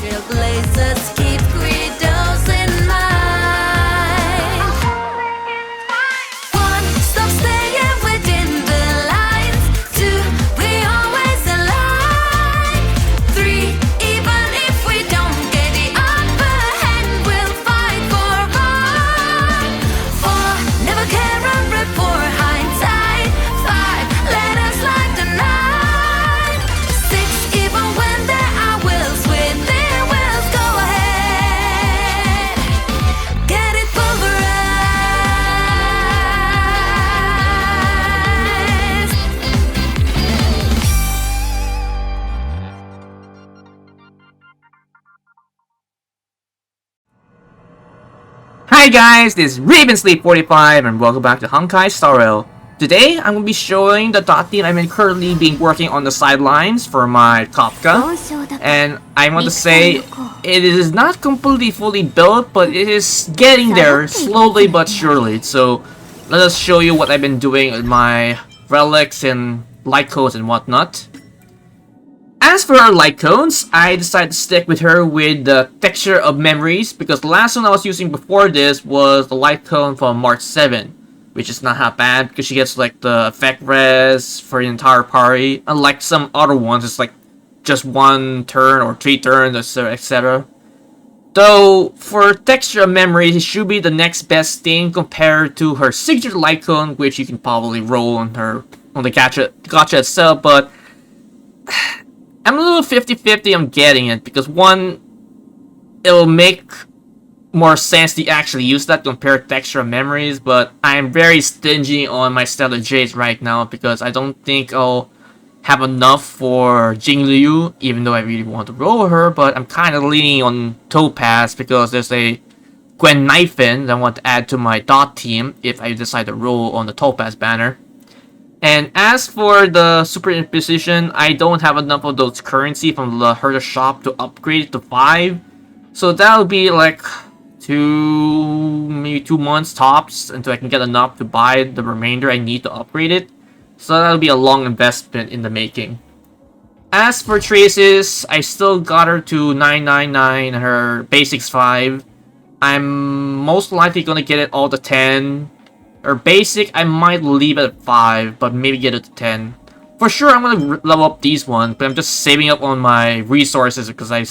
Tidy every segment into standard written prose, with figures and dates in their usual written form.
Trailblazers keep credos in mind. One, stop staying within the lines. Two, we always align. Three, even if we don't get the upper hand, we'll fight for more. Four, never care and report hindsight. Five, let us like the night. Six, even when there are wills within wills, go ahead, get it pulverized. Hi guys, this is RavenSleep45 and welcome back to Honkai Star. Today, I'm going to be showing the dot team I'm currently been working on the sidelines for my Kafka. And I want to say, it is not completely fully built, but it is getting there slowly but surely. So, let us show you what I've been doing with my relics and light codes and whatnot. As for our light cones, I decided to stick with her with the texture of memories because the last one I was using before this was the light cone from March 7, which is not that bad because she gets like the effect res for the entire party, unlike some other ones it's like just 1 turn or 3 turns, etc. Though for texture of memories, it should be the next best thing compared to her signature light cone, which you can probably roll on her on the gacha itself, but I'm a little 50-50 on getting it, because one, it'll make more sense to actually use that compared to texture of memories, but I'm very stingy on my Stellar Jades right now, because I don't think I'll have enough for Jingliu, even though I really want to roll her, but I'm kind of leaning on Topaz, because there's a Gwen Knifin that I want to add to my dot team, if I decide to roll on the Topaz banner. And as for the Super Imposition, I don't have enough of those currency from the Herder shop to upgrade it to 5. So that'll be like maybe 2 months tops until I can get enough to buy the remainder I need to upgrade it. So that'll be a long investment in the making. As for Traces, I still got her to 999 and her basics 5. I'm most likely gonna get it all to 10. Or basic, I might leave it at 5, but maybe get it to 10. For sure, I'm gonna level up these ones, but I'm just saving up on my resources because I'm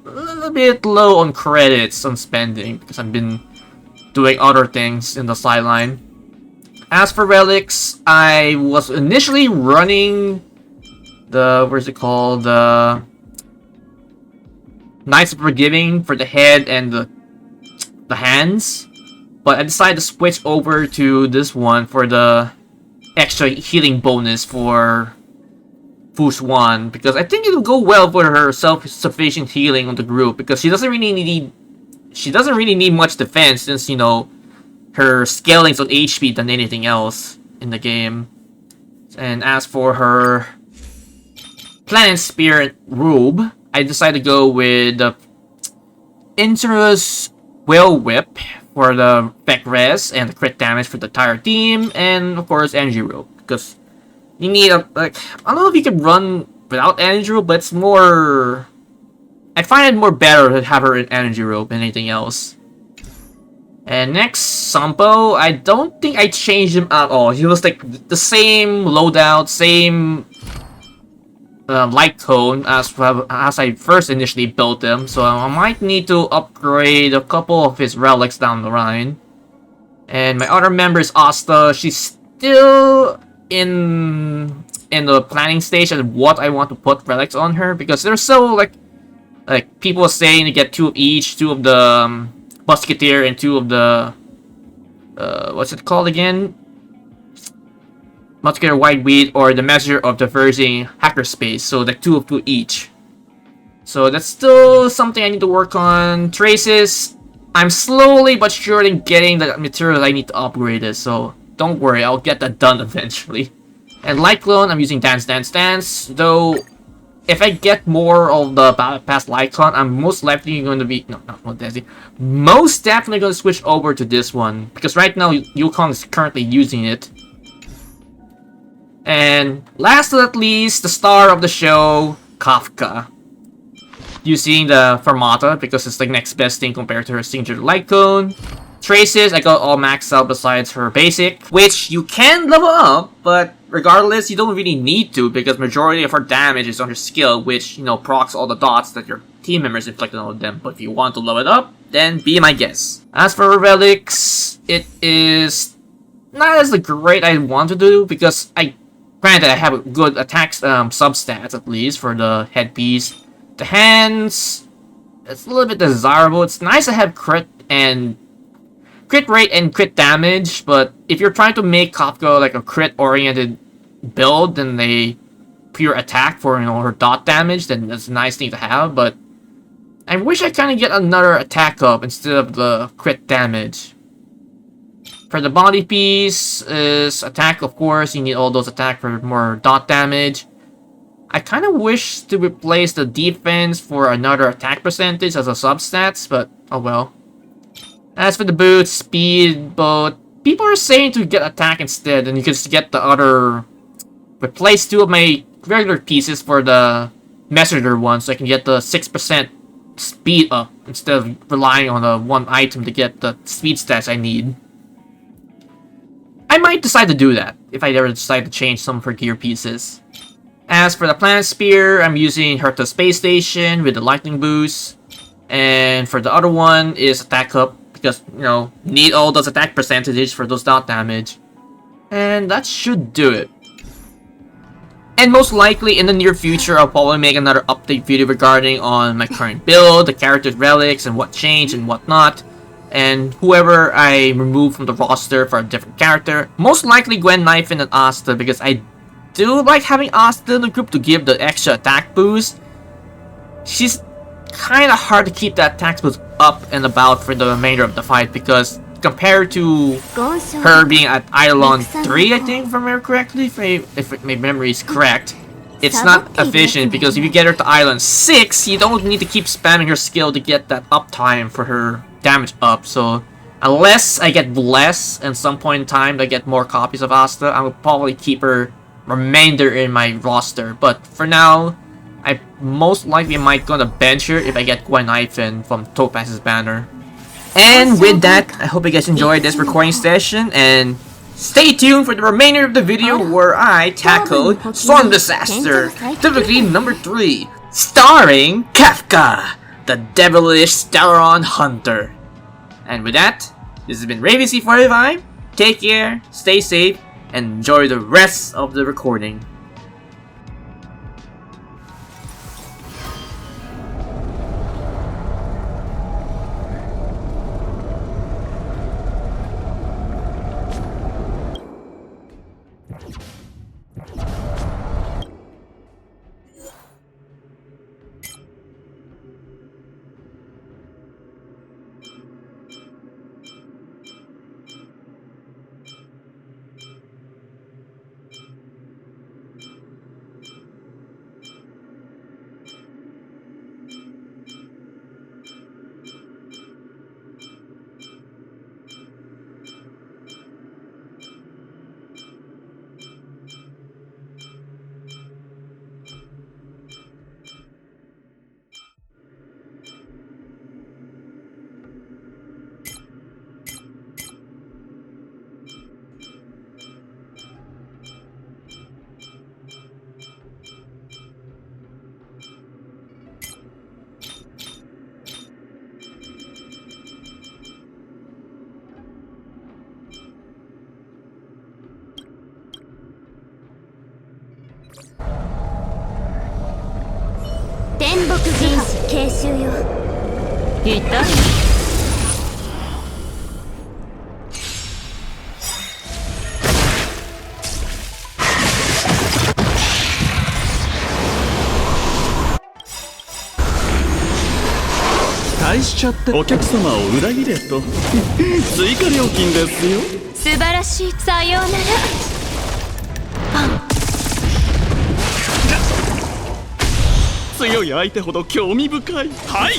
a little bit low on credits on spending because I've been doing other things in the sideline. As for relics, I was initially running the the Knights of Forgiving for the head and the hands. But I decided to switch over to this one for the extra healing bonus for Fush 1, because I think it'll go well for her self-sufficient healing on the group, because she doesn't really need much defense, since you know her scaling's on HP than anything else in the game. And as for her Planet Spirit robe, I decided to go with the Interus Whale Whip for the effect res and the crit damage for the entire team, and of course energy rope, because you need a I don't know if you can run without energy rope, but it's more, I find it more better to have her in energy rope than anything else. And next, Sampo, I don't think I changed him at all. He was like the same loadout, same light cone as I first initially built them, so I might need to upgrade a couple of his relics down the line. And my other member is Asta. She's still in the planning stage of what I want to put relics on her, because there's so like people saying to get 2 of each, 2 of the Musketeer and 2 of the what's it called again? Muscular White Wheat, or the Measure of Diverging Hackerspace, so like 2 of 2 each. So that's still something I need to work on. Traces, I'm slowly but surely getting the material I need to upgrade it, so don't worry, I'll get that done eventually. And Light Clone, I'm using Dance, though if I get more of the Battle Pass Light Clone, I'm most likely going to be, not dancing, most definitely going to switch over to this one, because right now Yukong is currently using it. And last but not least, the star of the show, Kafka. using the Fermata because it's the next best thing compared to her signature light cone. Traces, I got all maxed out besides her basic, which you can level up, but regardless, you don't really need to because majority of her damage is on her skill, which, you know, procs all the dots that your team members inflicted on them. But if you want to level it up, then be my guest. As for her relics, it is not as great I want to do because granted I have a good attack substats at least for the headpiece. The hands, it's a little bit desirable. It's nice to have crit rate and crit damage, but if you're trying to make Kafka like a crit oriented build than a pure attack for, you know, her dot damage, then that's a nice thing to have. But I wish I kind of get another attack up instead of the crit damage. For the body piece is attack, of course, you need all those attack for more dot damage. I kind of wish to replace the defense for another attack percentage as a substats, but oh well. As for the boots, speed, but people are saying to get attack instead, and you can just get the other... Replace 2 of my regular pieces for the messenger one, so I can get the 6% speed up instead of relying on the one item to get the speed stats I need. I might decide to do that if I ever decide to change some of her gear pieces. As for the planet spear, I'm using Herta Space Station with the lightning boost. And for the other one is attack up because, you know, need all those attack percentages for those dot damage. And that should do it. And most likely in the near future, I'll probably make another update video regarding on my current build, the character's relics, and what changed and what not. And whoever I remove from the roster for a different character. Most likely Gwen Knifin and Asta, because I do like having Asta in the group to give the extra attack boost. She's kind of hard to keep that attack boost up and about for the remainder of the fight because compared to her being at Eidolon 3, I think, if I remember correctly, if my memory is correct, it's not efficient because if you get her to Eidolon 6, you don't need to keep spamming her skill to get that uptime for her damage up. So unless I get Bless and some point in time I get more copies of Asta, I will probably keep her remainder in my roster. But for now, I most likely might gonna bench her if I get Gwen Knifin from Topaz's banner. And with that, I hope you guys enjoyed this recording session, and stay tuned for the remainder of the video where I tackled Storm Disaster, difficulty number 3, starring Kafka, the devilish Stellaron hunter. And with that, this has been RavenC45. Take care, stay safe, and enjoy the rest of the recording.お客様を裏切れと追加料金ですよ。素晴らしい。さようなら。強い相手ほど興味深い。はい。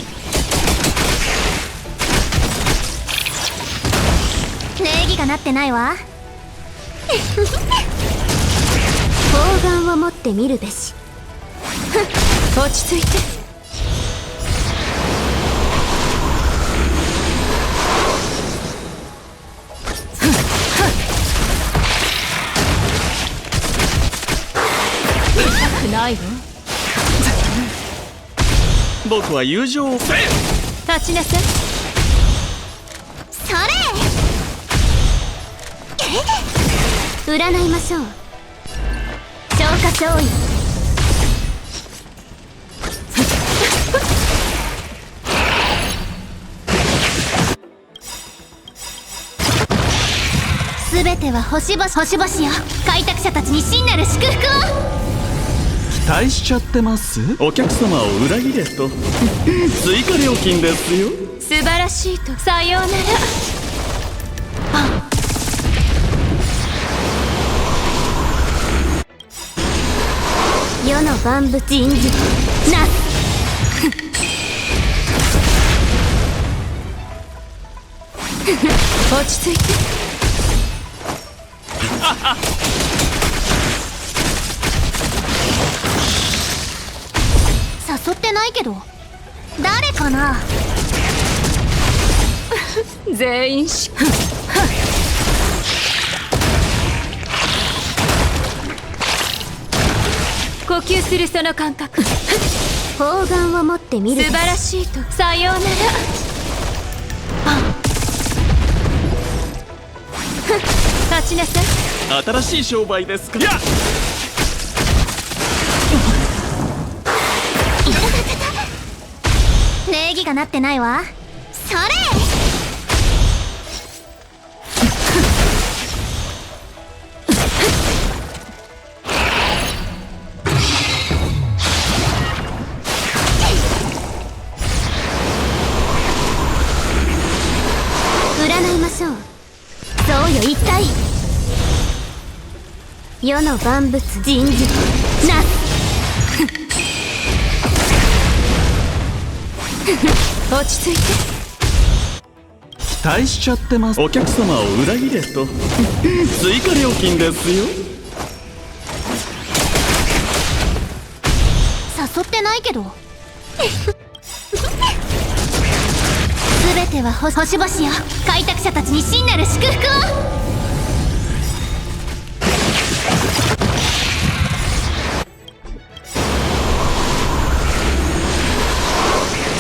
礼儀がなってないわ。砲丸を持ってみるべし。落ち着いて。僕は友情を立ちなさい。それ占いましょう。消化勝因。すべては星々よ。開拓者たちに真なる祝福を。期待しちゃってます。お客様を裏切れと追加料金ですよ。素晴らしいとさようなら。世の万物印字なす。落ち着いて。誘ってないけど誰かな。全員し呼吸するその感覚。砲丸を持ってみる。素晴らしいとさようなら。立ちなさい。新しい商売ですか。やっ礼儀がなってないわ。それ占いましょう。そうよ一体。世の万物人事なす。落ち着いて。期待しちゃってます。お客様を裏切れと追加料金ですよ。誘ってないけどすべては星々よ。開拓者たちに真なる祝福を。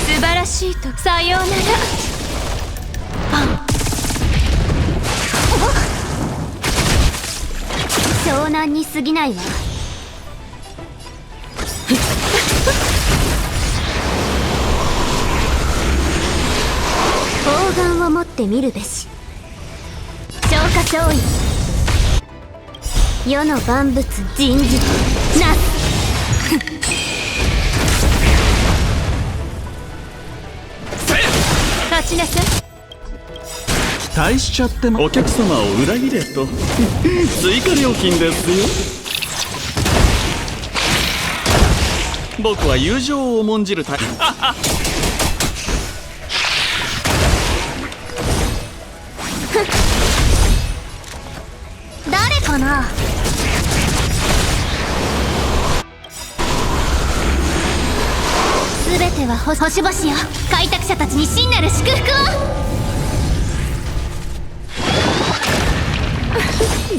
素晴らしいとさようなら。湘南に過ぎないわ。砲丸を持ってみるべし。消化勝因。世の万物人事なす。立ちなさい。期待しちゃってお客様を裏切れと追加料金ですよ。僕は友情を重んじるタイプ。誰かな。すべては星々よ。開拓者たちに真なる祝福を。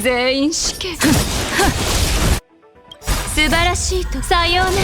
全員死刑。素晴らしいとさようなら。